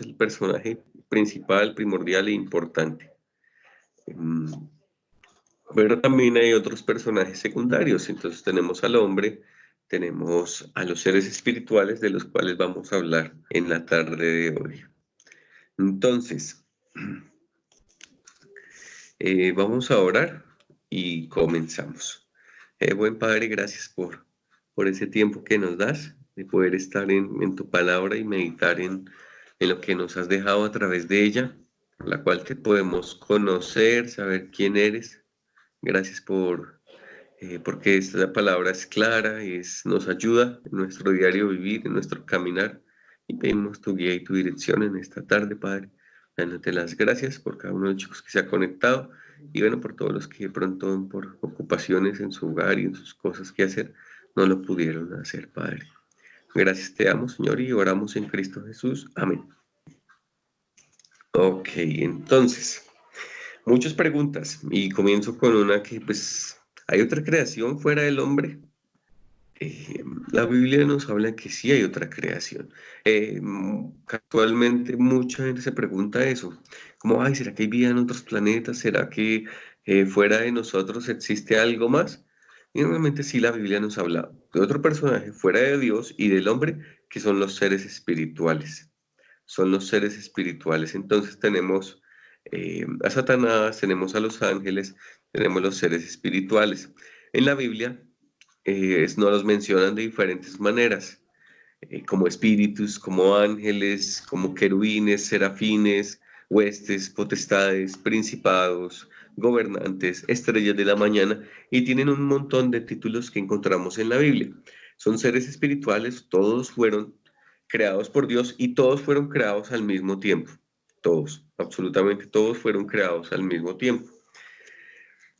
el personaje principal, primordial e importante. Mm, Pero también hay otros personajes secundarios. Entonces tenemos al hombre, tenemos a los seres espirituales de los cuales vamos a hablar en la tarde de hoy. Entonces, vamos a orar y comenzamos. Buen Padre, gracias por ese tiempo que nos das de poder estar en tu palabra y meditar en lo que nos has dejado a través de ella, por la cual te podemos conocer, saber quién eres. Gracias porque esta palabra es clara y nos ayuda en nuestro diario vivir, en nuestro caminar. Y pedimos tu guía y tu dirección en esta tarde, Padre. Dándote las gracias por cada uno de los chicos que se ha conectado y bueno, por todos los que de pronto por ocupaciones en su hogar y en sus cosas que hacer, no lo pudieron hacer, Padre. Gracias te amo, Señor, y oramos en Cristo Jesús. Amén. Ok, entonces, muchas preguntas y comienzo con una que pues, ¿hay otra creación fuera del hombre? Eh, la Biblia nos habla que sí hay otra creación. Actualmente mucha gente se pregunta eso, como, ay, ¿será que hay vida en otros planetas? ¿Será que fuera de nosotros existe algo más? Y realmente sí la Biblia nos habla de otro personaje fuera de Dios y del hombre, que son los seres espirituales. Son los seres espirituales. Entonces tenemos a Satanás, tenemos a los ángeles, tenemos los seres espirituales. En la Biblia nos los mencionan de diferentes maneras, como espíritus, como ángeles, como querubines, serafines, huestes, potestades, principados, gobernantes, estrellas de la mañana, y tienen un montón de títulos que encontramos en la Biblia. Son seres espirituales, todos fueron creados por Dios y todos fueron creados al mismo tiempo. Todos, absolutamente todos fueron creados al mismo tiempo.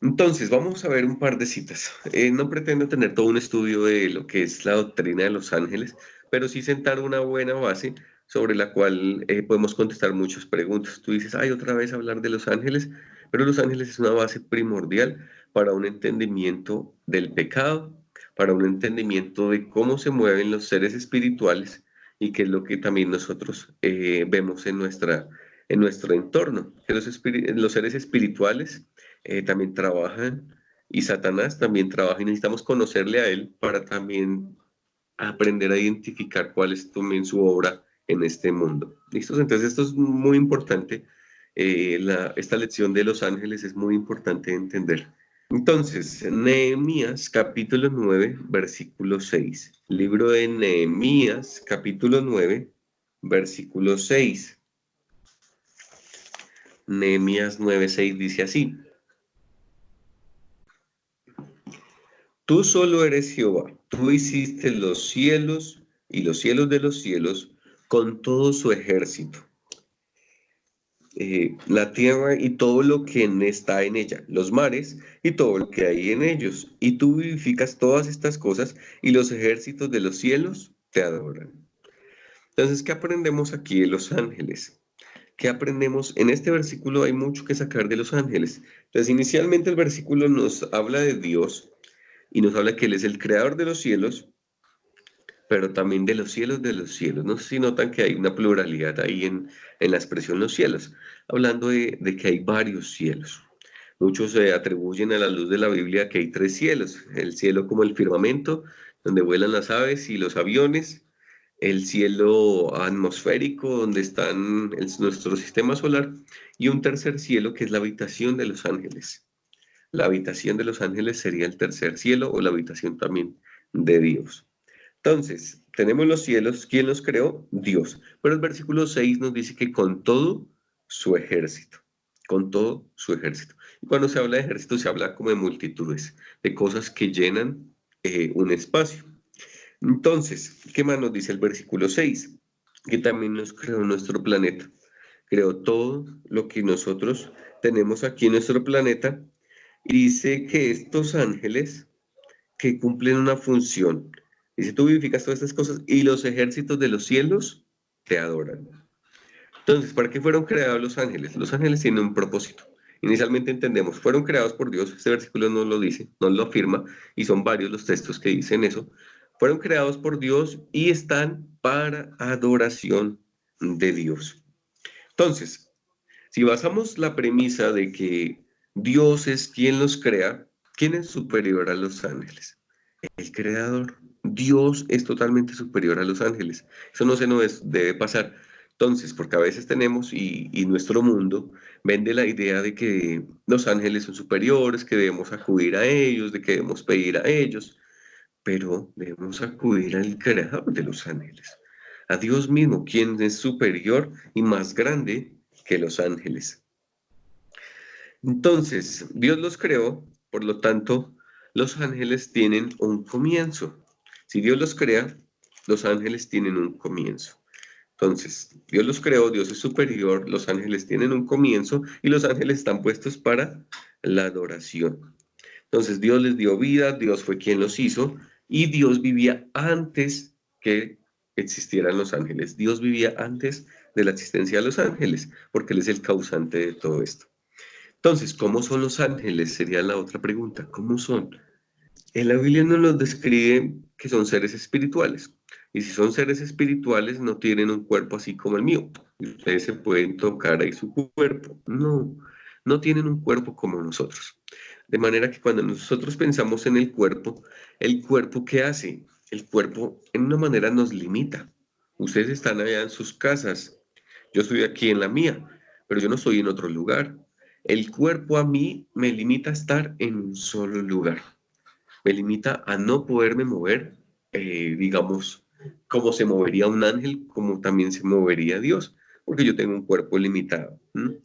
Entonces, vamos a ver un par de citas. No pretendo tener todo un estudio de lo que es la doctrina de los ángeles, pero sí sentar una buena base sobre la cual podemos contestar muchas preguntas. Tú dices, ay, otra vez hablar de los ángeles, pero los ángeles es una base primordial para un entendimiento del pecado, para un entendimiento de cómo se mueven los seres espirituales y qué es lo que también nosotros vemos en nuestro entorno. Que los seres espirituales también trabajan y Satanás también trabaja y necesitamos conocerle a él para también aprender a identificar cuál es también su obra en este mundo. ¿Listos? Entonces esto es muy importante. Esta lección de los ángeles es muy importante de entender. Entonces, Nehemías capítulo 9, versículo 6. Libro de Nehemías capítulo 9, versículo 6. Nehemías 9:6 dice así: Tú solo eres Jehová, tú hiciste los cielos y los cielos de los cielos con todo su ejército, la tierra y todo lo que está en ella, los mares y todo lo que hay en ellos. Y tú vivificas todas estas cosas y los ejércitos de los cielos te adoran. Entonces, ¿qué aprendemos aquí de los ángeles? ¿Qué aprendemos? En este versículo hay mucho que sacar de los ángeles. Entonces, inicialmente el versículo nos habla de Dios y nos habla que Él es el creador de los cielos, pero también de los cielos de los cielos. No sé si notan que hay una pluralidad ahí en la expresión los cielos, hablando de que hay varios cielos. Muchos se atribuyen a la luz de la Biblia que hay tres cielos: el cielo como el firmamento, donde vuelan las aves y los aviones; el cielo atmosférico, donde están nuestro sistema solar; y un tercer cielo que es la habitación de los ángeles. La habitación de los ángeles sería el tercer cielo, o la habitación también de Dios. Entonces, tenemos los cielos. ¿Quién los creó? Dios. Pero el versículo 6 nos dice que con todo su ejército, con todo su ejército. Y cuando se habla de ejército, se habla como de multitudes, de cosas que llenan un espacio. Entonces, ¿qué más nos dice el versículo 6? Que también nos creó nuestro planeta. Creó todo lo que nosotros tenemos aquí en nuestro planeta. Y dice que estos ángeles que cumplen una función. Dice, tú vivificas todas estas cosas y los ejércitos de los cielos te adoran. Entonces, ¿para qué fueron creados los ángeles? Los ángeles tienen un propósito. Inicialmente entendemos, fueron creados por Dios. Este versículo no lo dice, no lo afirma, y son varios los textos que dicen eso. Fueron creados por Dios y están para adoración de Dios. Entonces, si basamos la premisa de que Dios es quien los crea, ¿quién es superior a los ángeles? El creador. Dios es totalmente superior a los ángeles. Eso no se nos debe pasar. Entonces, porque a veces tenemos y nuestro mundo vende la idea de que los ángeles son superiores, que debemos acudir a ellos, de que debemos pedir a ellos, pero debemos acudir al creador de los ángeles, a Dios mismo, quien es superior y más grande que los ángeles. Entonces, Dios los creó, por lo tanto, los ángeles tienen un comienzo. Si Dios los crea, los ángeles tienen un comienzo. Entonces, Dios los creó, Dios es superior, los ángeles tienen un comienzo y los ángeles están puestos para la adoración. Entonces, Dios les dio vida, Dios fue quien los hizo y Dios vivía antes que existieran los ángeles. Dios vivía antes de la existencia de los ángeles, porque Él es el causante de todo esto. Entonces, ¿cómo son los ángeles? Sería la otra pregunta. ¿Cómo son? En la Biblia nos los describe que son seres espirituales. Y si son seres espirituales, no tienen un cuerpo así como el mío. Y ustedes se pueden tocar ahí su cuerpo. No, no tienen un cuerpo como nosotros. De manera que cuando nosotros pensamos en ¿el cuerpo qué hace? El cuerpo en una manera nos limita. Ustedes están allá en sus casas, yo estoy aquí en la mía, pero yo no estoy en otro lugar. El cuerpo a mí me limita a estar en un solo lugar, me limita a no poderme mover, digamos, como se movería un ángel, como también se movería Dios, porque yo tengo un cuerpo limitado. ¿M?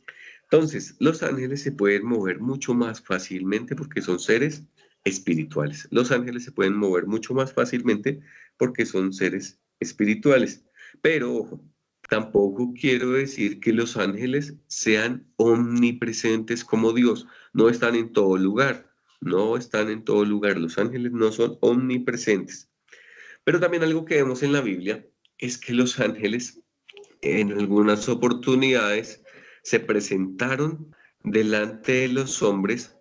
Entonces, los ángeles se pueden mover mucho más fácilmente porque son seres espirituales. Los ángeles se pueden mover mucho más fácilmente porque son seres espirituales. Pero, ojo, tampoco quiero decir que los ángeles sean omnipresentes como Dios. No están en todo lugar. No están en todo lugar. Los ángeles no son omnipresentes. Pero también algo que vemos en la Biblia es que los ángeles en algunas oportunidades se presentaron delante de los hombres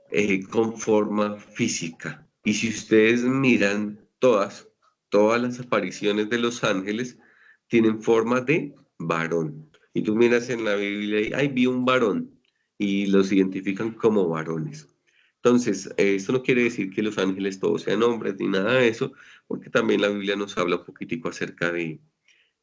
con forma física. Y si ustedes miran todas las apariciones de los ángeles tienen forma de varón. Y tú miras en la Biblia y, ay, vi un varón, y los identifican como varones. Entonces, esto no quiere decir que los ángeles todos sean hombres ni nada de eso, porque también la Biblia nos habla un poquitico acerca de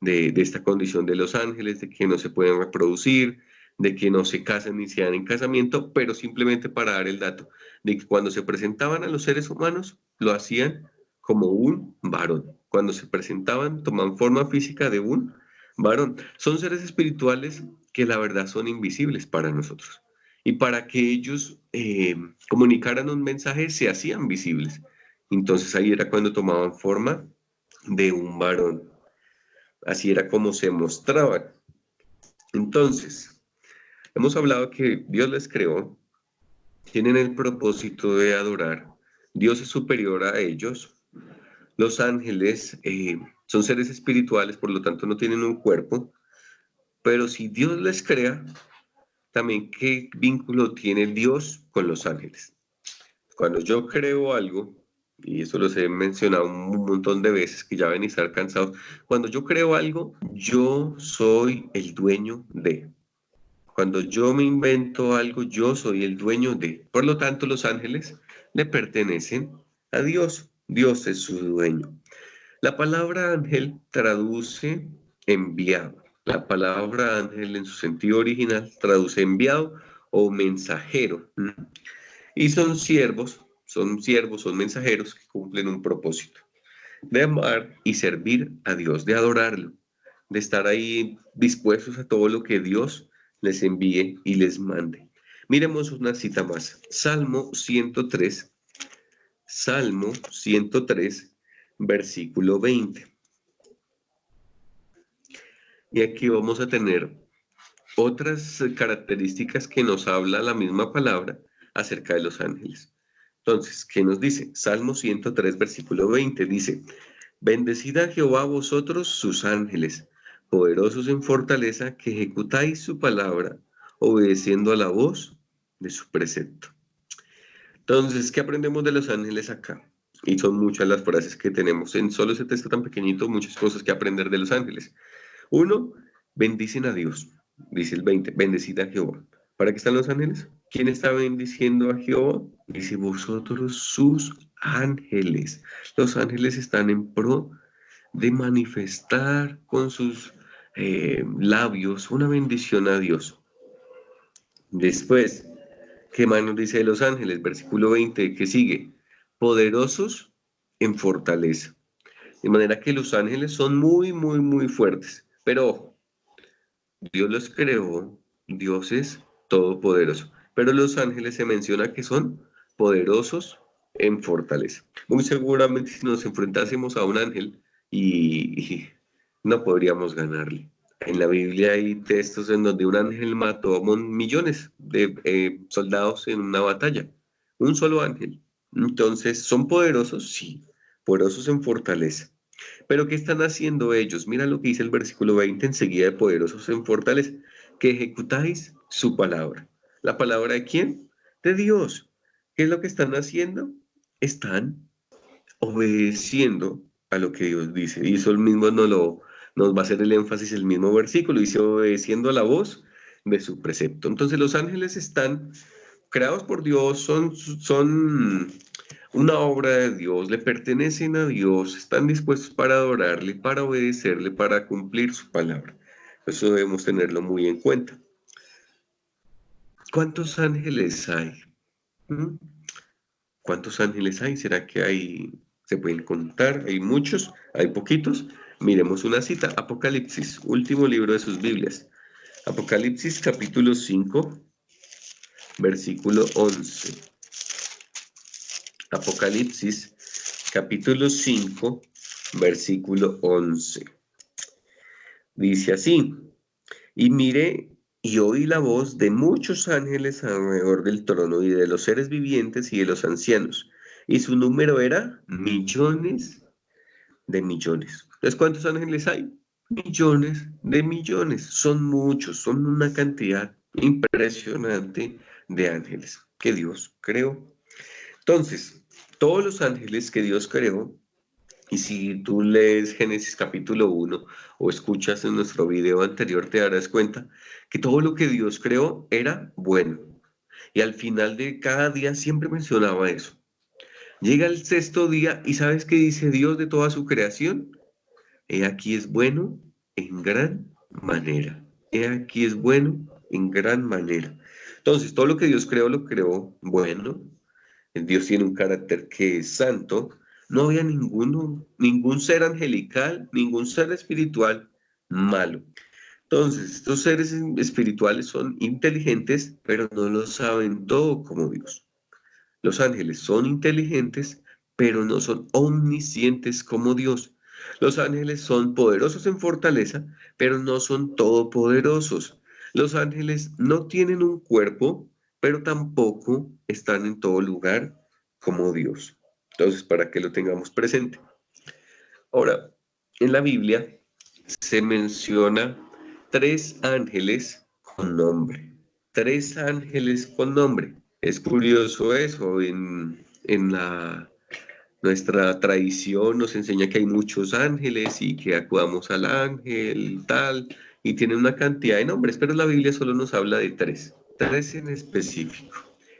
esta condición de los ángeles, de que no se pueden reproducir, de que no se casan ni se dan en casamiento, pero simplemente para dar el dato de que cuando se presentaban a los seres humanos, lo hacían como un varón. Cuando se presentaban, toman forma física de un varón. Son seres espirituales que la verdad son invisibles para nosotros. Y para que ellos comunicaran un mensaje, se hacían visibles. Entonces ahí era cuando tomaban forma de un varón. Así era como se mostraban. Entonces, hemos hablado que Dios les creó, tienen el propósito de adorar. Dios es superior a ellos. Los ángeles son seres espirituales, por lo tanto no tienen un cuerpo. Pero si Dios les crea, también qué vínculo tiene Dios con los ángeles. Cuando yo creo algo, y eso los he mencionado un montón de veces que ya ven y estar cansados, cuando yo creo algo, yo soy el dueño de. Cuando yo me invento algo, yo soy el dueño de. Por lo tanto, los ángeles le pertenecen a Dios. Dios es su dueño. La palabra ángel traduce enviado. La palabra ángel en su sentido original traduce enviado o mensajero. Y son siervos, son mensajeros que cumplen un propósito de amar y servir a Dios, de adorarlo, de estar ahí dispuestos a todo lo que Dios les envíe y les mande. Miremos una cita más. Salmo 103, versículo 20. Y aquí vamos a tener otras características que nos habla la misma palabra acerca de los ángeles. Entonces, ¿qué nos dice? Salmo 103, versículo 20 dice, bendecid a Jehová vosotros sus ángeles, poderosos en fortaleza, que ejecutáis su palabra, obedeciendo a la voz de su precepto. Entonces, ¿qué aprendemos de los ángeles acá? Y son muchas las frases que tenemos en solo ese texto tan pequeñito, muchas cosas que aprender de los ángeles. Uno, bendicen a Dios. dice el 20, bendecid a Jehová. ¿Para qué están los ángeles? ¿Quién está bendiciendo a Jehová? Dice, vosotros sus ángeles. Los ángeles están en pro de manifestar con sus labios una bendición a Dios. Después, ¿qué más nos dice de los ángeles? Versículo 20, que sigue, poderosos en fortaleza. De manera que los ángeles son muy, muy, muy fuertes. Pero ojo, Dios los creó, Dios es todopoderoso. Pero los ángeles se menciona que son poderosos en fortaleza. Muy seguramente si nos enfrentásemos a un ángel y no podríamos ganarle. En la Biblia hay textos en donde un ángel mató a millones de soldados en una batalla. Un solo ángel. Entonces, ¿son poderosos? Sí, poderosos en fortaleza. Pero ¿qué están haciendo ellos? Mira lo que dice el versículo 20 enseguida de poderosos en fortaleza, que ejecutáis su palabra. ¿La palabra de quién? De Dios. ¿Qué es lo que están haciendo? Están obedeciendo a lo que Dios dice. Y eso el mismo nos va a hacer el énfasis el mismo versículo, dice obedeciendo a la voz de su precepto. Entonces los ángeles están creados por Dios, son una obra de Dios, le pertenecen a Dios, están dispuestos para adorarle, para obedecerle, para cumplir su palabra. Eso debemos tenerlo muy en cuenta. ¿Cuántos ángeles hay? ¿Mm? ¿Cuántos ángeles hay? ¿Será que hay, se pueden contar? ¿Hay muchos? ¿Hay poquitos? Miremos una cita, Apocalipsis, último libro de sus Biblias. Apocalipsis capítulo 5, versículo 11. Apocalipsis capítulo 5, versículo 11. Dice así, y miré y oí la voz de muchos ángeles alrededor del trono y de los seres vivientes y de los ancianos, y su número era millones de millones. Entonces, ¿cuántos ángeles hay? Millones de millones. Son muchos, son una cantidad impresionante de ángeles que Dios creó. Entonces, todos los ángeles que Dios creó, y si tú lees Génesis capítulo 1 o escuchas en nuestro video anterior, te darás cuenta que todo lo que Dios creó era bueno. Y al final de cada día siempre mencionaba eso. Llega el sexto día y ¿sabes qué dice Dios de toda su creación? He aquí es bueno en gran manera. He aquí es bueno en gran manera. Entonces, todo lo que Dios creó, lo creó bueno. Dios tiene un carácter que es santo. No había ningún ser angelical, ningún ser espiritual malo. Entonces, estos seres espirituales son inteligentes, pero no lo saben todo como Dios. Los ángeles son inteligentes, pero no son omniscientes como Dios. Los ángeles son poderosos en fortaleza, pero no son todopoderosos. Los ángeles no tienen un cuerpo, pero tampoco están en todo lugar como Dios. Entonces, para que lo tengamos presente. Ahora, en la Biblia se menciona tres ángeles con nombre. Tres ángeles con nombre. Es curioso eso, nuestra tradición nos enseña que hay muchos ángeles y que acudamos al ángel, tal, y tiene una cantidad de nombres, pero la Biblia solo nos habla de tres en específico.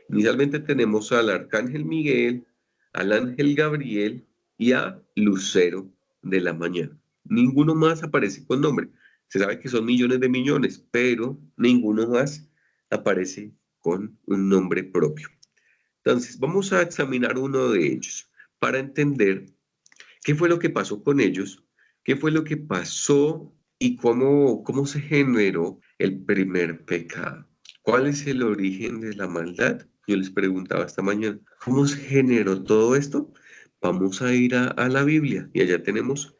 Inicialmente tenemos al arcángel Miguel, al ángel Gabriel y a Lucero de la mañana. Ninguno más aparece con nombre. Se sabe que son millones de millones, pero ninguno más aparece con un nombre propio. Entonces, vamos a examinar uno de ellos para entender qué fue lo que pasó con ellos, qué fue lo que pasó y cómo se generó el primer pecado. ¿Cuál es el origen de la maldad? Yo les preguntaba esta mañana, ¿cómo se generó todo esto? Vamos a ir a la Biblia y allá tenemos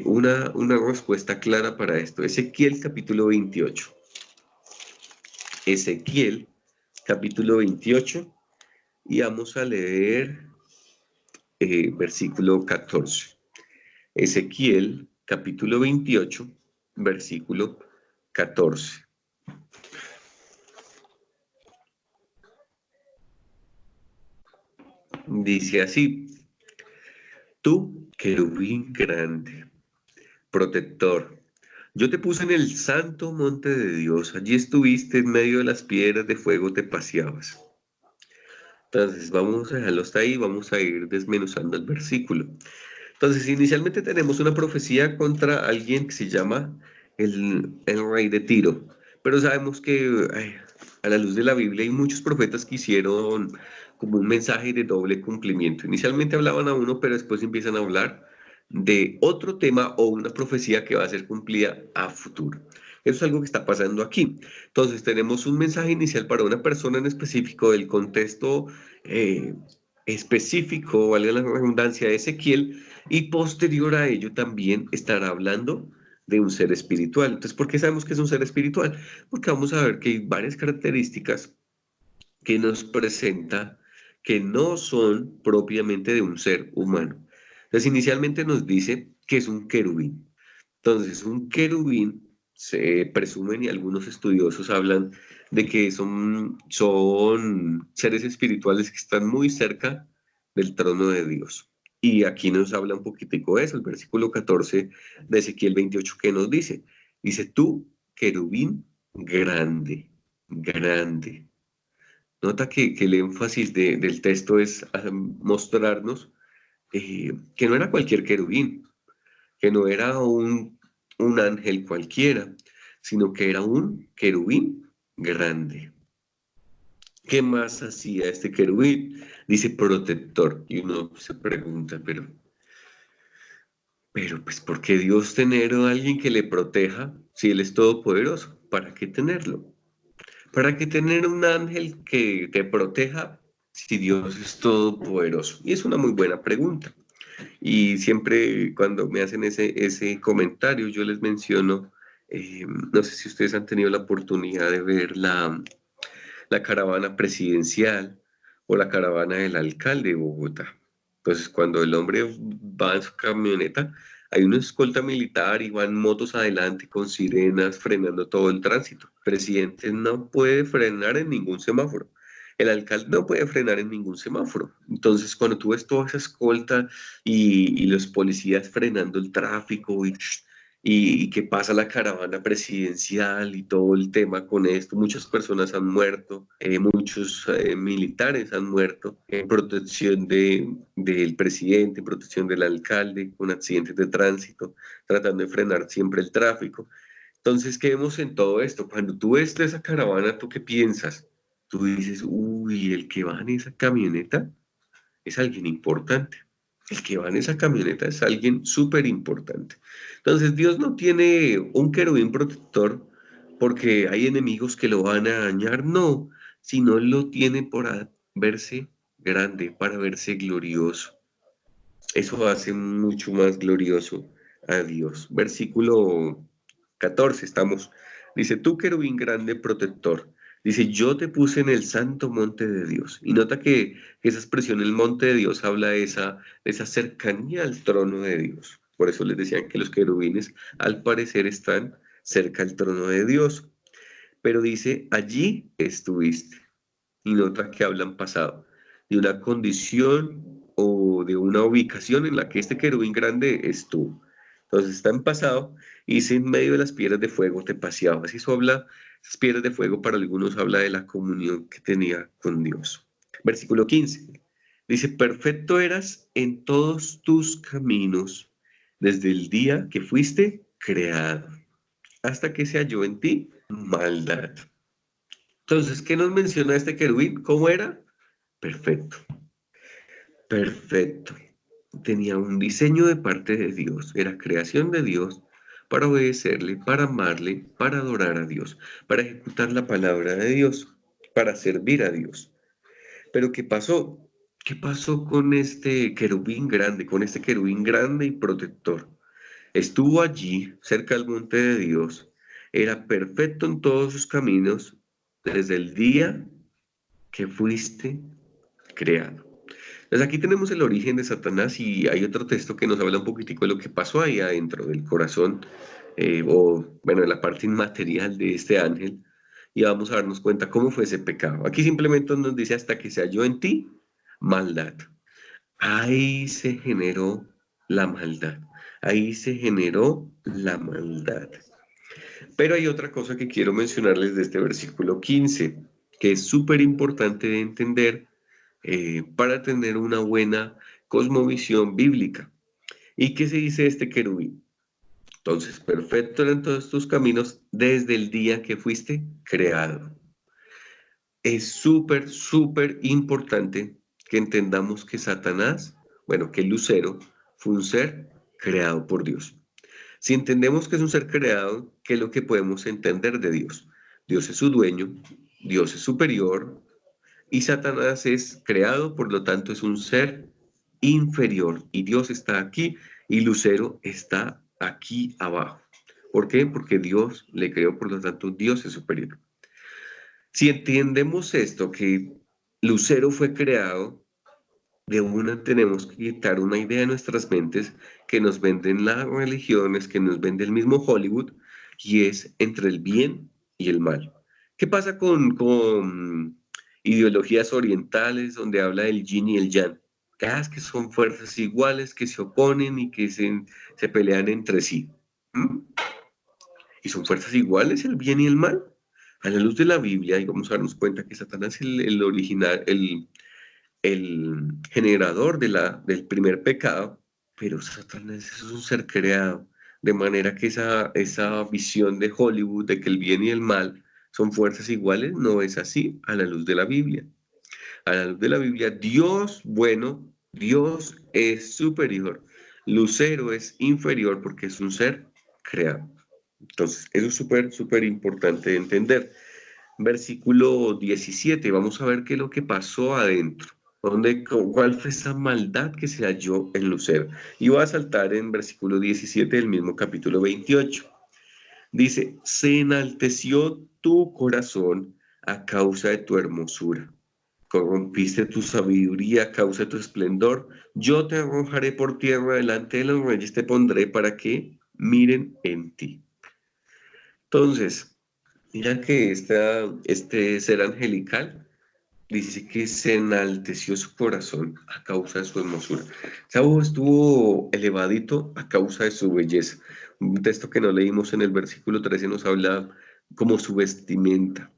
una respuesta clara para esto. Ezequiel capítulo 28. Ezequiel capítulo 28 y vamos a leer versículo 14. Ezequiel capítulo 28, versículo 14. Dice así, tú, querubín grande, protector, Yo te puse en el santo monte de Dios, allí estuviste en medio de las piedras de fuego, te paseabas. Entonces, vamos a dejarlo hasta ahí, vamos a ir desmenuzando el versículo. Entonces, inicialmente tenemos una profecía contra alguien que se llama el rey de Tiro, pero sabemos que a la luz de la Biblia hay muchos profetas que hicieron como un mensaje de doble cumplimiento. Inicialmente hablaban a uno, pero después empiezan a hablar de otro tema o una profecía que va a ser cumplida a futuro. Eso es algo que está pasando aquí. Entonces, tenemos un mensaje inicial para una persona en específico del contexto eh, específico, valga la redundancia, de Ezequiel, y posterior a ello también estará hablando de un ser espiritual. Entonces, ¿por qué sabemos que es un ser espiritual? Porque vamos a ver que hay varias características que nos presenta que no son propiamente de un ser humano. Entonces, inicialmente nos dice que es un querubín. Entonces, un querubín se presumen y algunos estudiosos hablan de que son seres espirituales que están muy cerca del trono de Dios. Y aquí nos habla un poquitico de eso, el versículo 14 de Ezequiel 28 que nos dice, dice, tú, querubín grande, grande. Nota que el énfasis del texto es mostrarnos que no era cualquier querubín, que no era un ángel cualquiera, sino que era un querubín grande. ¿Qué más hacía este querubín? Dice protector. Y uno se pregunta, pero pues, ¿por qué Dios tener a alguien que le proteja si Él es todopoderoso? ¿Para qué tenerlo? ¿Para qué tener un ángel que te proteja si Dios es todopoderoso? Y es una muy buena pregunta. Y siempre cuando me hacen ese comentario, yo les menciono, no sé si ustedes han tenido la oportunidad de ver la caravana presidencial o la caravana del alcalde de Bogotá. Entonces, cuando el hombre va en su camioneta, hay una escolta militar y van motos adelante con sirenas frenando todo el tránsito. El presidente no puede frenar en ningún semáforo. El alcalde no puede frenar en ningún semáforo. Entonces, cuando tú ves toda esa escolta y los policías frenando el tráfico y que pasa la caravana presidencial y todo el tema con esto. Muchas personas han muerto, muchos militares han muerto en protección del presidente, en protección del alcalde, con accidentes de tránsito, tratando de frenar siempre el tráfico. Entonces, ¿qué vemos en todo esto? Cuando tú ves de esa caravana, ¿tú qué piensas? Tú dices, uy, el que va en esa camioneta es alguien importante. El que va en esa camioneta es alguien súper importante. Entonces Dios no tiene un querubín protector porque hay enemigos que lo van a dañar, no, sino Él lo tiene para verse grande, para verse glorioso. Eso hace mucho más glorioso a Dios. Versículo 14 estamos. Dice, tú querubín grande protector. Dice, yo te puse en el santo monte de Dios. Y nota que esa expresión, el monte de Dios, habla de esa cercanía al trono de Dios. Por eso les decían que los querubines al parecer están cerca al trono de Dios. Pero dice, allí estuviste. Y nota que hablan pasado de una condición o de una ubicación en la que este querubín grande estuvo. Entonces está en pasado y dice en medio de las piedras de fuego te paseabas. Y eso habla, esas piedras de fuego para algunos habla de la comunión que tenía con Dios. Versículo 15. Dice, perfecto eras en todos tus caminos desde el día que fuiste creado hasta que se halló en ti maldad. Entonces, ¿qué nos menciona este querubín? ¿Cómo era? Perfecto, perfecto. Tenía un diseño de parte de Dios, era creación de Dios para obedecerle, para amarle, para adorar a Dios, para ejecutar la palabra de Dios, para servir a Dios. Pero ¿qué pasó? ¿Qué pasó con este querubín grande, con este querubín grande y protector? Estuvo allí, cerca del monte de Dios, era perfecto en todos sus caminos desde el día que fuiste creado. Entonces aquí tenemos el origen de Satanás y hay otro texto que nos habla un poquitico de lo que pasó ahí adentro del corazón, o bueno, de la parte inmaterial de este ángel, y vamos a darnos cuenta cómo fue ese pecado. Aquí simplemente nos dice hasta que se halló en ti maldad. Ahí se generó la maldad. Ahí se generó la maldad. Pero hay otra cosa que quiero mencionarles de este versículo 15, que es súper importante de entender para tener una buena cosmovisión bíblica. ¿Y qué se dice de este querubín? Entonces, perfecto eran todos tus caminos desde el día que fuiste creado. Es súper, súper importante que entendamos que Satanás, bueno, que Lucero fue un ser creado por Dios. Si entendemos que es un ser creado, ¿qué es lo que podemos entender de Dios? Dios es su dueño, Dios es superior y Satanás es creado, por lo tanto es un ser inferior y Dios está aquí y Lucero está aquí abajo. ¿Por qué? Porque Dios le creó, por lo tanto Dios es superior. Si entendemos esto, que Lucero fue creado, de una tenemos que quitar una idea de nuestras mentes que nos venden las religiones, que nos vende el mismo Hollywood, y es entre el bien y el mal. ¿Qué pasa con ideologías orientales donde habla del yin y el yang? Es que son fuerzas iguales que se oponen y que se pelean entre sí. ¿Mm? ¿Y son fuerzas iguales el bien y el mal? A la luz de la Biblia, y vamos a darnos cuenta que Satanás es el original, el generador del primer pecado, pero Satanás es un ser creado, de manera que esa visión de Hollywood de que el bien y el mal son fuerzas iguales no es así a la luz de la Biblia. A la luz de la Biblia, Dios, bueno, Dios es superior, Lucero es inferior porque es un ser creado. Entonces, eso es súper, súper importante de entender. Versículo 17, vamos a ver qué es lo que pasó adentro. ¿Cuál fue esa maldad que se halló en Lucero? Y voy a saltar en versículo 17 del mismo capítulo 28. Dice, se enalteció tu corazón a causa de tu hermosura. Corrompiste tu sabiduría a causa de tu esplendor. Yo te arrojaré por tierra delante de los reyes, te pondré para que miren en ti. Entonces, mira que este ser angelical dice que se enalteció su corazón a causa de su hermosura. Esa voz estuvo elevadito a causa de su belleza. Un texto que no leímos en el versículo 13 nos habla como su vestimenta.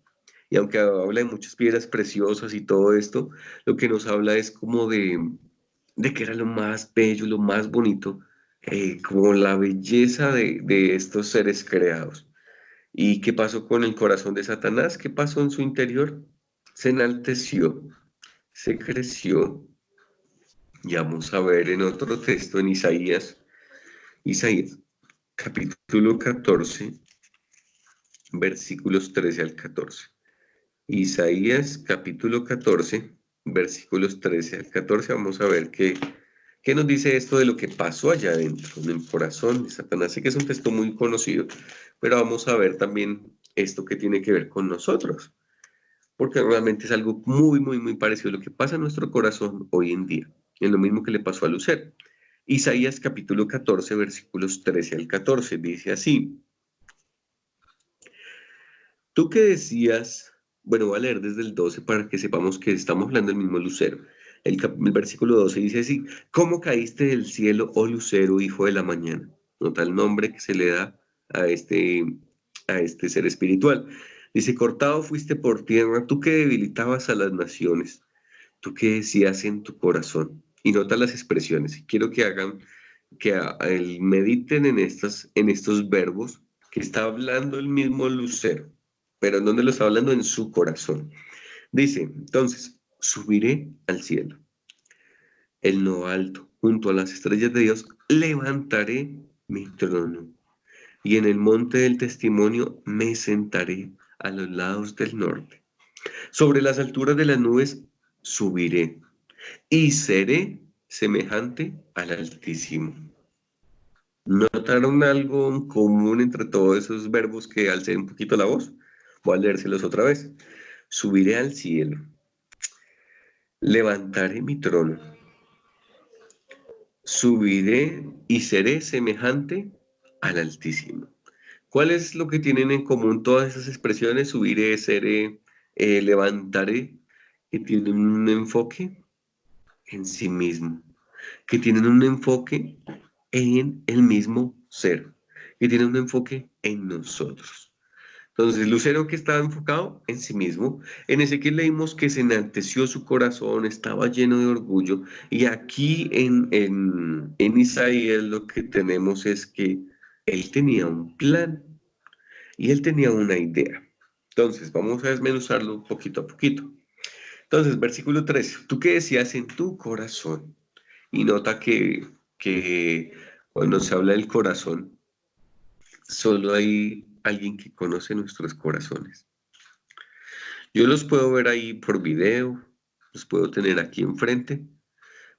Y aunque habla de muchas piedras preciosas y todo esto, lo que nos habla es como de que era lo más bello, lo más bonito, como la belleza de estos seres creados. ¿Y qué pasó con el corazón de Satanás? ¿Qué pasó en su interior? Se enalteció, se creció. Y vamos a ver en otro texto, en Isaías capítulo 14, versículos 13 al 14. Isaías capítulo 14, versículos 13 al 14. Vamos a ver qué nos dice esto de lo que pasó allá adentro, en el corazón de Satanás. Sé que es un texto muy conocido, pero vamos a ver también esto que tiene que ver con nosotros, porque realmente es algo muy, muy, muy parecido a lo que pasa en nuestro corazón hoy en día. Es lo mismo que le pasó a Lucero. Isaías capítulo 14, versículos 13 al 14, dice así. Tú que decías, bueno, voy a leer desde el 12 para que sepamos que estamos hablando del mismo Lucero. El versículo 12 dice así, ¿cómo caíste del cielo, oh Lucero, hijo de la mañana? Nota el nombre que se le da a este ser espiritual. Dice, cortado fuiste por tierra, tú que debilitabas a las naciones, tú que decías en tu corazón. Y nota las expresiones. Quiero que hagan, mediten en estos verbos que está hablando el mismo Lucero, pero ¿en dónde lo está hablando? En su corazón. Dice, entonces, subiré al cielo, el no alto, junto a las estrellas de Dios, levantaré mi trono, y en el monte del testimonio me sentaré a los lados del norte. Sobre las alturas de las nubes subiré, y seré semejante al Altísimo. ¿Notaron algo en común entre todos esos verbos que alcé un poquito la voz? Voy a leérselos otra vez. Subiré al cielo, levantaré mi trono, subiré y seré semejante al Altísimo. ¿Cuál es lo que tienen en común todas esas expresiones? Subiré, seré, levantaré, que tienen un enfoque en sí mismo, que tienen un enfoque en el mismo ser, que tienen un enfoque en nosotros. Entonces, Lucero que estaba enfocado en sí mismo, en Ezequiel leímos que se enalteció su corazón, estaba lleno de orgullo, y aquí en Isaías lo que tenemos es que él tenía un plan y él tenía una idea. Entonces, vamos a desmenuzarlo poquito a poquito. Entonces, versículo 13, ¿tú qué decías en tu corazón? Y nota que cuando se habla del corazón, solo hay alguien que conoce nuestros corazones. Yo los puedo ver ahí por video, los puedo tener aquí enfrente,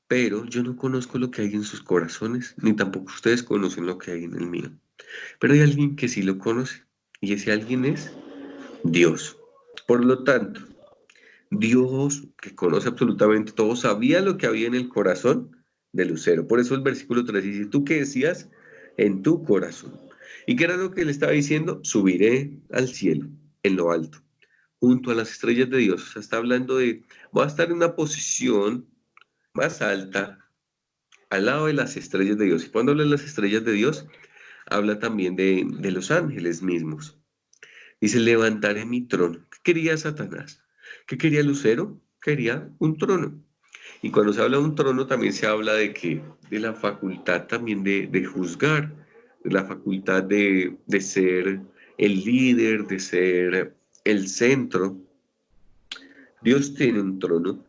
pero yo no conozco lo que hay en sus corazones, ni tampoco ustedes conocen lo que hay en el mío. Pero hay alguien que sí lo conoce, y ese alguien es Dios. Por lo tanto, Dios, que conoce absolutamente todo, sabía lo que había en el corazón de Lucero. Por eso el versículo 3 dice, ¿tú qué decías en tu corazón? ¿Y qué era lo que le estaba diciendo? Subiré al cielo, en lo alto, junto a las estrellas de Dios. O sea, está hablando de, voy a estar en una posición más alta, al lado de las estrellas de Dios. Y cuando habla de las estrellas de Dios, habla también de los ángeles mismos. Dice, levantaré mi trono. ¿Qué quería Satanás? ¿Qué quería Lucero? Quería un trono. Y cuando se habla de un trono, también se habla de que, de la facultad también de juzgar, de la facultad de ser el líder, de ser el centro. Dios tiene un trono,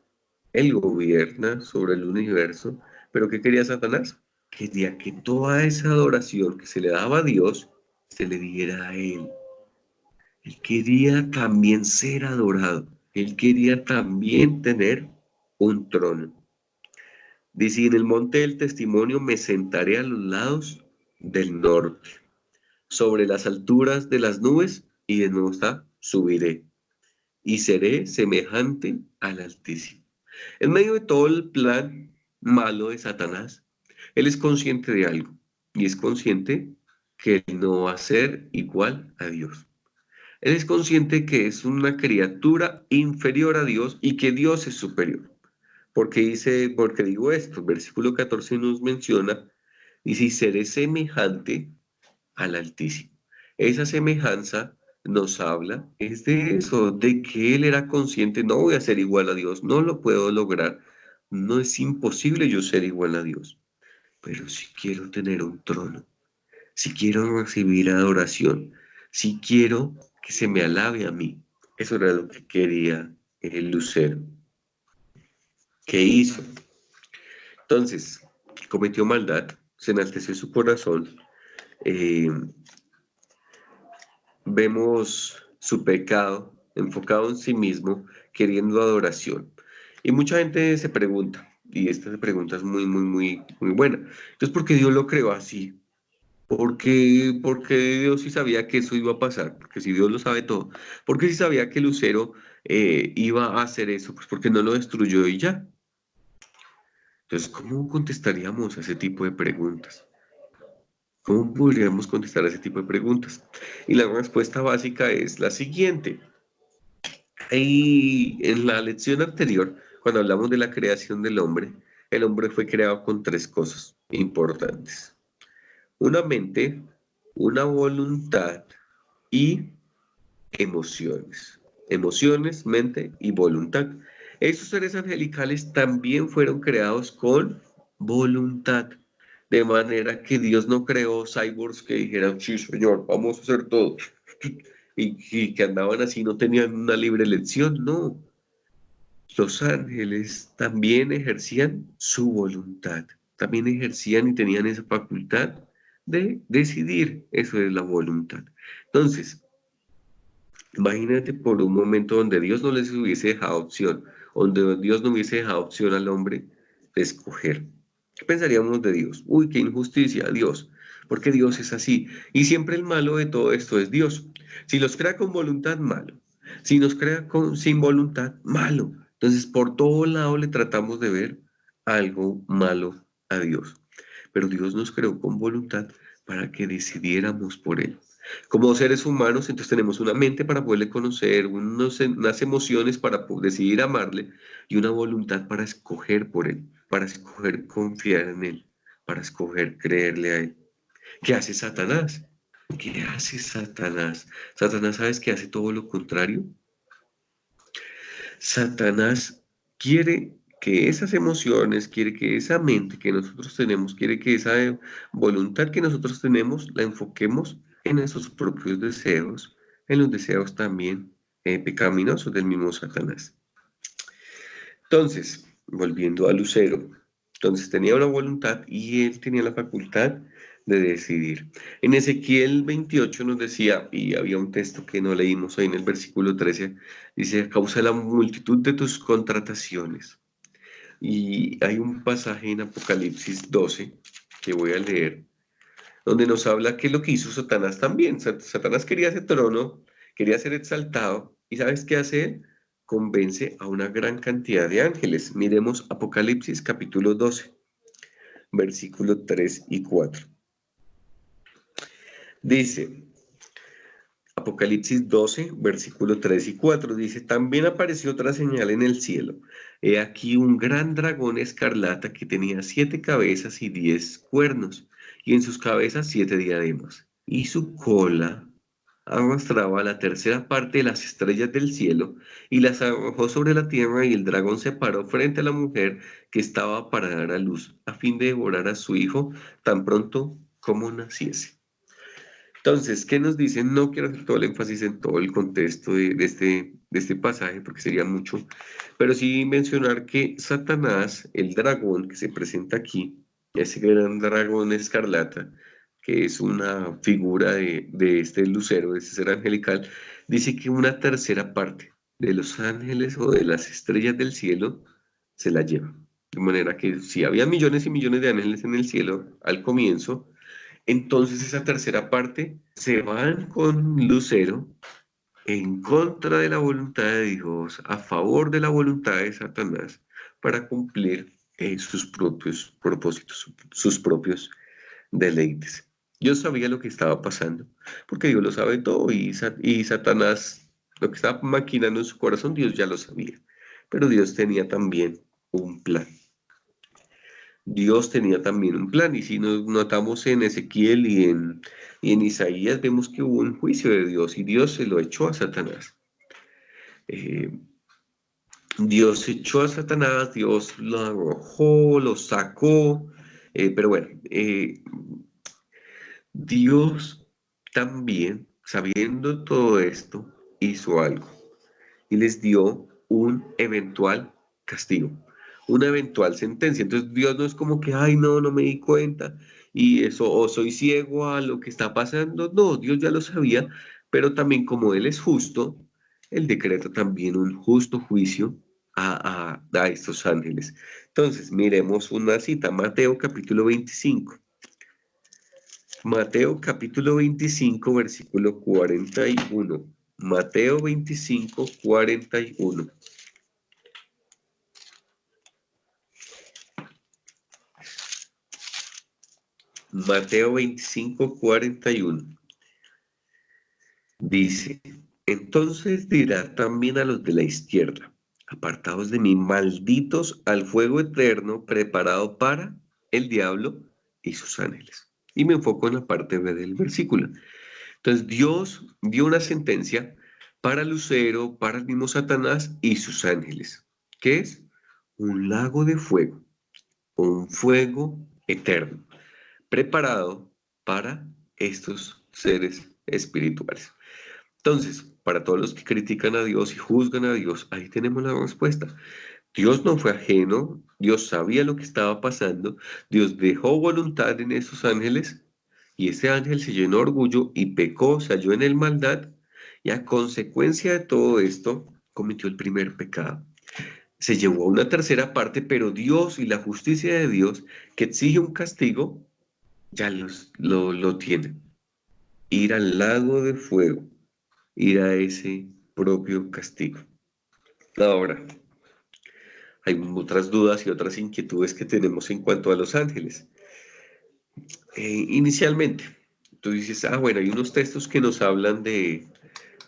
él gobierna sobre el universo, pero ¿qué quería Satanás? Quería que toda esa adoración que se le daba a Dios se le diera a él. Él quería también ser adorado, él quería también tener un trono. Dice, en el monte del testimonio me sentaré a los lados del norte, sobre las alturas de las nubes, y de nuevo está, subiré, y seré semejante al Altísimo. En medio de todo el plan malo de Satanás, él es consciente de algo, y es consciente que él no va a ser igual a Dios. Él es consciente que es una criatura inferior a Dios y que Dios es superior. Porque digo esto, versículo 14 nos menciona, dice, y seré semejante al Altísimo. Esa semejanza nos habla, es de eso, de que él era consciente, no voy a ser igual a Dios, no lo puedo lograr, no es imposible yo ser igual a Dios, pero si quiero tener un trono, si quiero recibir adoración, si quiero que se me alabe a mí, eso era lo que quería el Lucero. ¿Qué hizo? Entonces, cometió maldad, se enalteció su corazón, eh, vemos su pecado enfocado en sí mismo, queriendo adoración. Y mucha gente se pregunta, y esta pregunta es muy, muy, muy, muy buena. Entonces, ¿por qué Dios lo creó así? Porque Dios sí sabía que eso iba a pasar, porque si Dios lo sabe todo, porque si sabía que Lucero iba a hacer eso, pues porque no lo destruyó y ya. Entonces, ¿cómo contestaríamos a ese tipo de preguntas? ¿Cómo podríamos contestar a ese tipo de preguntas? Y la respuesta básica es la siguiente. Y en la lección anterior, cuando hablamos de la creación del hombre, el hombre fue creado con tres cosas importantes. Una mente, una voluntad y emociones. Emociones, mente y voluntad. Esos seres angelicales también fueron creados con voluntad. De manera que Dios no creó cyborgs que dijeran, sí, señor, vamos a hacer todo. Y que andaban así, no tenían una libre elección, no. Los ángeles también ejercían su voluntad, también ejercían y tenían esa facultad de decidir, eso es la voluntad. Entonces, imagínate por un momento donde Dios no les hubiese dejado opción, donde Dios no hubiese dejado opción al hombre de escoger. ¿Qué pensaríamos de Dios? Uy, qué injusticia, Dios, porque Dios es así. Y siempre el malo de todo esto es Dios. Si los crea con voluntad, malo. Si nos crea sin voluntad, malo. Entonces, por todo lado le tratamos de ver algo malo a Dios. Pero Dios nos creó con voluntad para que decidiéramos por Él. Como seres humanos, entonces tenemos una mente para poderle conocer, unas emociones para decidir amarle y una voluntad para escoger por Él, para escoger confiar en Él, para escoger creerle a Él. ¿Qué hace Satanás? ¿Qué hace Satanás? Satanás, ¿sabes que hace todo lo contrario? Satanás quiere que esas emociones, quiere que esa mente que nosotros tenemos, quiere que esa voluntad que nosotros tenemos la enfoquemos en esos propios deseos, en los deseos también pecaminosos del mismo Satanás. Entonces, volviendo a Lucero, entonces tenía una voluntad y él tenía la facultad de decidir. En Ezequiel 28 nos decía, y había un texto que no leímos ahí en el versículo 13, dice, a causa de la multitud de tus contrataciones. Y hay un pasaje en Apocalipsis 12 que voy a leer, donde nos habla que es lo que hizo Satanás también. Satanás quería ese trono, quería ser exaltado, y ¿sabes qué hace él? Convence a una gran cantidad de ángeles. Miremos Apocalipsis capítulo 12, versículos 3 y 4. Dice, Apocalipsis 12, versículo 3 y 4, dice, también apareció otra señal en el cielo. He aquí un gran dragón escarlata que tenía 7 cabezas y 10 cuernos, y en sus cabezas 7 diademas, y su cola arrastraba la tercera parte de las estrellas del cielo, y las arrojó sobre la tierra, y el dragón se paró frente a la mujer que estaba para dar a luz, a fin de devorar a su hijo tan pronto como naciese. Entonces, ¿qué nos dicen? No quiero hacer todo el énfasis en todo el contexto de este pasaje porque sería mucho, pero sí mencionar que Satanás, el dragón que se presenta aquí, ese gran dragón escarlata, que es una figura de este lucero, de este ser angelical, dice que una tercera parte de los ángeles o de las estrellas del cielo se la lleva. De manera que si había millones y millones de ángeles en el cielo al comienzo, entonces esa tercera parte se van con Lucero en contra de la voluntad de Dios, a favor de la voluntad de Satanás, para cumplir sus propios propósitos, sus propios deleites. Dios sabía lo que estaba pasando, porque Dios lo sabe todo y Satanás, lo que estaba maquinando en su corazón, Dios ya lo sabía, pero Dios tenía también un plan. Dios tenía también un plan, y si nos notamos en Ezequiel y en Isaías, vemos que hubo un juicio de Dios y Dios se lo echó a Satanás. Eh, Dios echó a Satanás, Dios lo arrojó, lo sacó, pero bueno, Dios también, sabiendo todo esto, hizo algo y les dio un eventual castigo, una eventual sentencia. Entonces Dios no es como que, ay, no, no me di cuenta y eso, o soy ciego a lo que está pasando. No, Dios ya lo sabía, pero también como Él es justo, Él decreta también un justo juicio a estos ángeles. Entonces, miremos una cita, Mateo capítulo 25. Mateo capítulo 25, versículo 41. Mateo 25, 41. Mateo 25, 41. Dice, entonces dirá también a los de la izquierda, apartados de mí, malditos al fuego eterno preparado para el diablo y sus ángeles. Y me enfoco en la parte B del versículo. Entonces Dios dio una sentencia para Lucero, para el mismo Satanás y sus ángeles, que es un lago de fuego, un fuego eterno, preparado para estos seres espirituales. Entonces, para todos los que critican a Dios y juzgan a Dios, ahí tenemos la respuesta. Dios no fue ajeno, Dios sabía lo que estaba pasando, Dios dejó voluntad en esos ángeles y ese ángel se llenó de orgullo y pecó, se halló en el maldad y a consecuencia de todo esto cometió el primer pecado. Se llevó a una tercera parte, pero Dios y la justicia de Dios, que exige un castigo, ya lo tienen. Ir al lago de fuego, ir a ese propio castigo. Ahora, hay otras dudas y otras inquietudes que tenemos en cuanto a los ángeles. Inicialmente, tú dices, bueno, hay unos textos que nos hablan de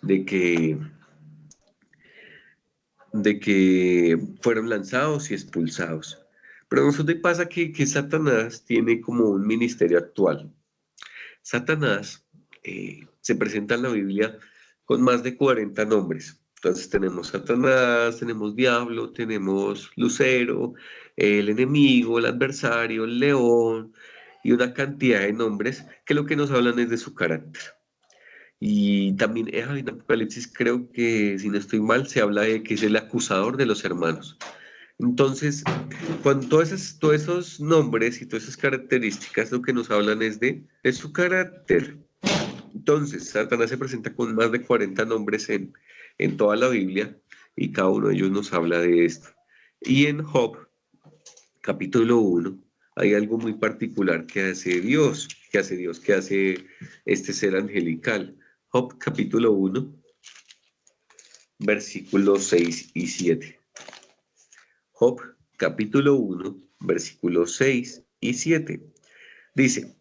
que, de que fueron lanzados y expulsados. Pero a nosotros pasa que Satanás tiene como un ministerio actual. Satanás se presenta en la Biblia con más de 40 nombres. Entonces tenemos Satanás, tenemos diablo, tenemos Lucero, el enemigo, el adversario, el león y una cantidad de nombres que lo que nos hablan es de su carácter. Y también en Apocalipsis creo que, si no estoy mal, se habla de que es el acusador de los hermanos. Entonces, cuando todos esos nombres y todas esas características lo que nos hablan es de su carácter. Entonces, Satanás se presenta con más de 40 nombres en toda la Biblia y cada uno de ellos nos habla de esto. Y en Job, capítulo 1, hay algo muy particular que hace este ser angelical. Job, capítulo 1, versículos 6 y 7. Job, capítulo 1, versículos 6 y 7. Dice,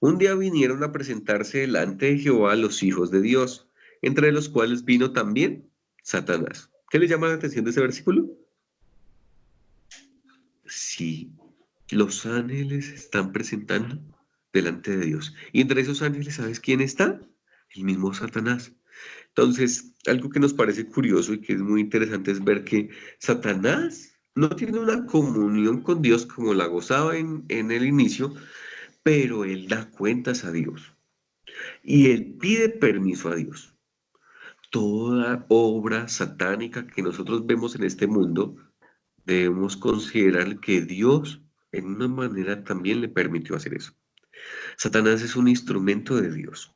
un día vinieron a presentarse delante de Jehová los hijos de Dios, entre los cuales vino también Satanás. ¿Qué le llama la atención de ese versículo? Sí, los ángeles están presentando delante de Dios. Y entre esos ángeles, ¿sabes quién está? El mismo Satanás. Entonces, algo que nos parece curioso y que es muy interesante es ver que Satanás no tiene una comunión con Dios como la gozaba en el inicio, pero él da cuentas a Dios y él pide permiso a Dios. Toda obra satánica que nosotros vemos en este mundo, debemos considerar que Dios en una manera también le permitió hacer eso. Satanás es un instrumento de Dios.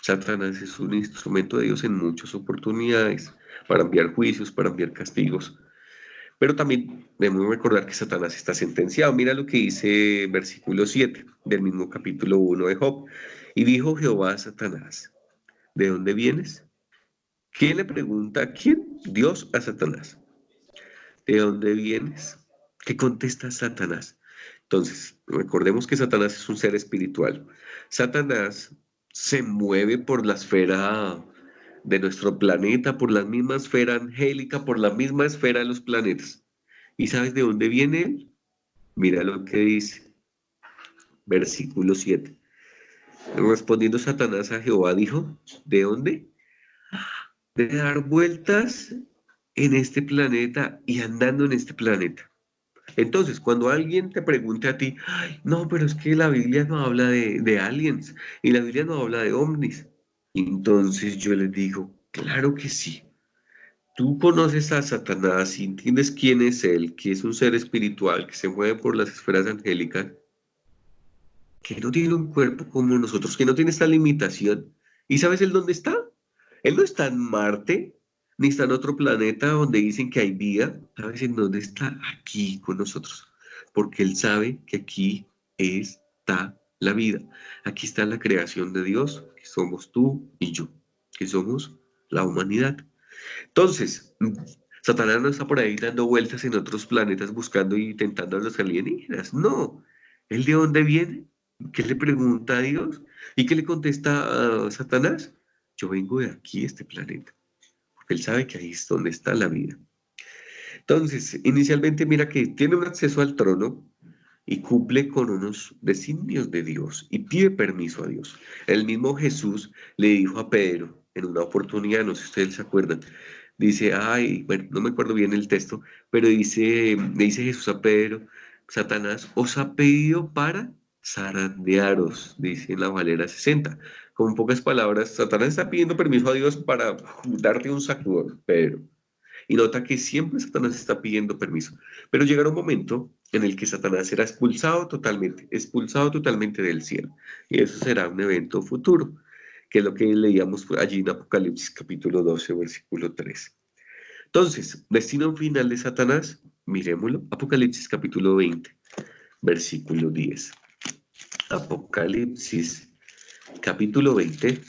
Satanás es un instrumento de Dios en muchas oportunidades para enviar juicios, para enviar castigos. Pero también debemos recordar que Satanás está sentenciado. Mira lo que dice versículo 7 del mismo capítulo 1 de Job. Y dijo Jehová a Satanás, ¿de dónde vienes? ¿Quién le pregunta? ¿Quién? Dios a Satanás. ¿De dónde vienes? ¿Qué contesta Satanás? Entonces, recordemos que Satanás es un ser espiritual. Satanás se mueve por la esfera de nuestro planeta, por la misma esfera angélica, por la misma esfera de los planetas. ¿Y sabes de dónde viene él? Mira lo que dice, versículo 7. Respondiendo Satanás a Jehová, dijo, ¿de dónde? De dar vueltas en este planeta y andando en este planeta. Entonces, cuando alguien te pregunte a ti, "Ay, no, pero es que la Biblia no habla de aliens y la Biblia no habla de ovnis", entonces yo les digo, claro que sí. Tú conoces a Satanás y entiendes quién es él, que es un ser espiritual que se mueve por las esferas angélicas, que no tiene un cuerpo como nosotros, que no tiene esta limitación. ¿Y sabes él dónde está? Él no está en Marte, ni está en otro planeta donde dicen que hay vida. ¿Sabes en dónde está? Aquí con nosotros. Porque él sabe que aquí está la vida. Aquí está la creación de Dios, que somos tú y yo, que somos la humanidad. Entonces, Satanás no está por ahí dando vueltas en otros planetas buscando y tentando a los alienígenas. No. ¿Él de dónde viene? ¿Qué le pregunta a Dios? ¿Y qué le contesta a Satanás? Yo vengo de aquí, este planeta, porque él sabe que ahí es donde está la vida. Entonces, inicialmente mira que tiene un acceso al trono y cumple con unos designios de Dios y pide permiso a Dios. El mismo Jesús le dijo a Pedro en una oportunidad, no sé si ustedes se acuerdan, dice, ay, bueno, no me acuerdo bien el texto, pero le dice Jesús a Pedro, Satanás os ha pedido para zarandearos, dice en la Valera 60. Con pocas palabras, Satanás está pidiendo permiso a Dios para darte un sacudón, Pedro. Y nota que siempre Satanás está pidiendo permiso. Pero llegará un momento en el que Satanás será expulsado totalmente del cielo. Y eso será un evento futuro, que es lo que leíamos allí en Apocalipsis capítulo 12, versículo 3. Entonces, destino final de Satanás, miremoslo, Apocalipsis capítulo 20, versículo 10. Apocalipsis capítulo 20,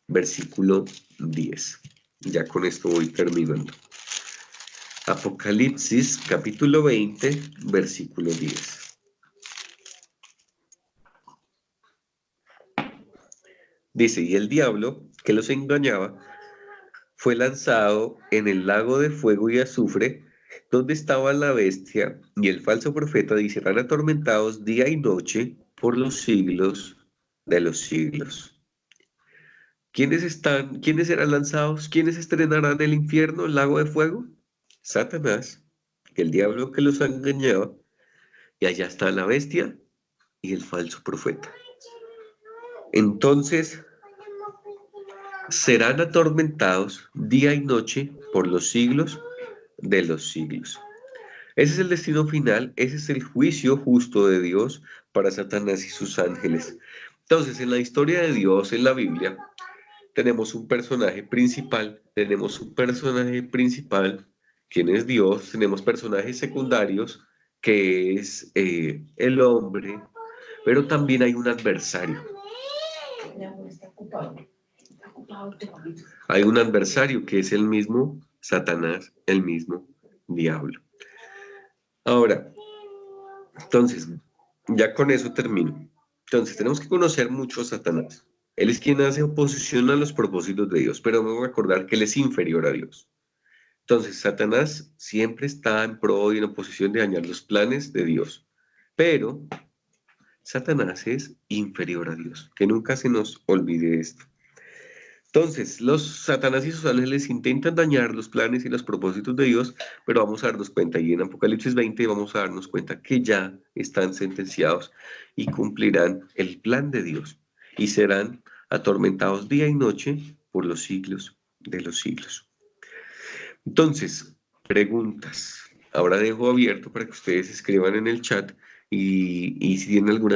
versículo 10. Ya con esto voy terminando. Apocalipsis capítulo 20, versículo 10. Dice, y el diablo que los engañaba fue lanzado en el lago de fuego y azufre, donde estaba la bestia y el falso profeta, y serán atormentados día y noche por los siglos de los siglos. ¿Quiénes serán lanzados? ¿Quiénes estrenarán el infierno, el lago de fuego? Satanás, el diablo que los engañaba, y allá está la bestia y el falso profeta. Entonces serán atormentados día y noche por los siglos de los siglos. Ese es el destino final, ese es el juicio justo de Dios para Satanás y sus ángeles. Entonces, en la historia de Dios, en la Biblia, tenemos un personaje principal, quien es Dios, tenemos personajes secundarios, que es el hombre, pero también hay un adversario. Hay un adversario que es el mismo Satanás, el mismo diablo. Ahora, entonces, ya con eso termino. Entonces, tenemos que conocer mucho a Satanás. Él es quien hace oposición a los propósitos de Dios, pero debemos recordar que él es inferior a Dios. Entonces, Satanás siempre está en pro y en oposición de dañar los planes de Dios, pero Satanás es inferior a Dios, que nunca se nos olvide esto. Entonces, los Satanás y sus ángeles intentan dañar los planes y los propósitos de Dios, pero vamos a darnos cuenta, y en Apocalipsis 20 vamos a darnos cuenta que ya están sentenciados y cumplirán el plan de Dios y serán atormentados día y noche por los siglos de los siglos. Entonces, preguntas. Ahora dejo abierto para que ustedes escriban en el chat y si tienen alguna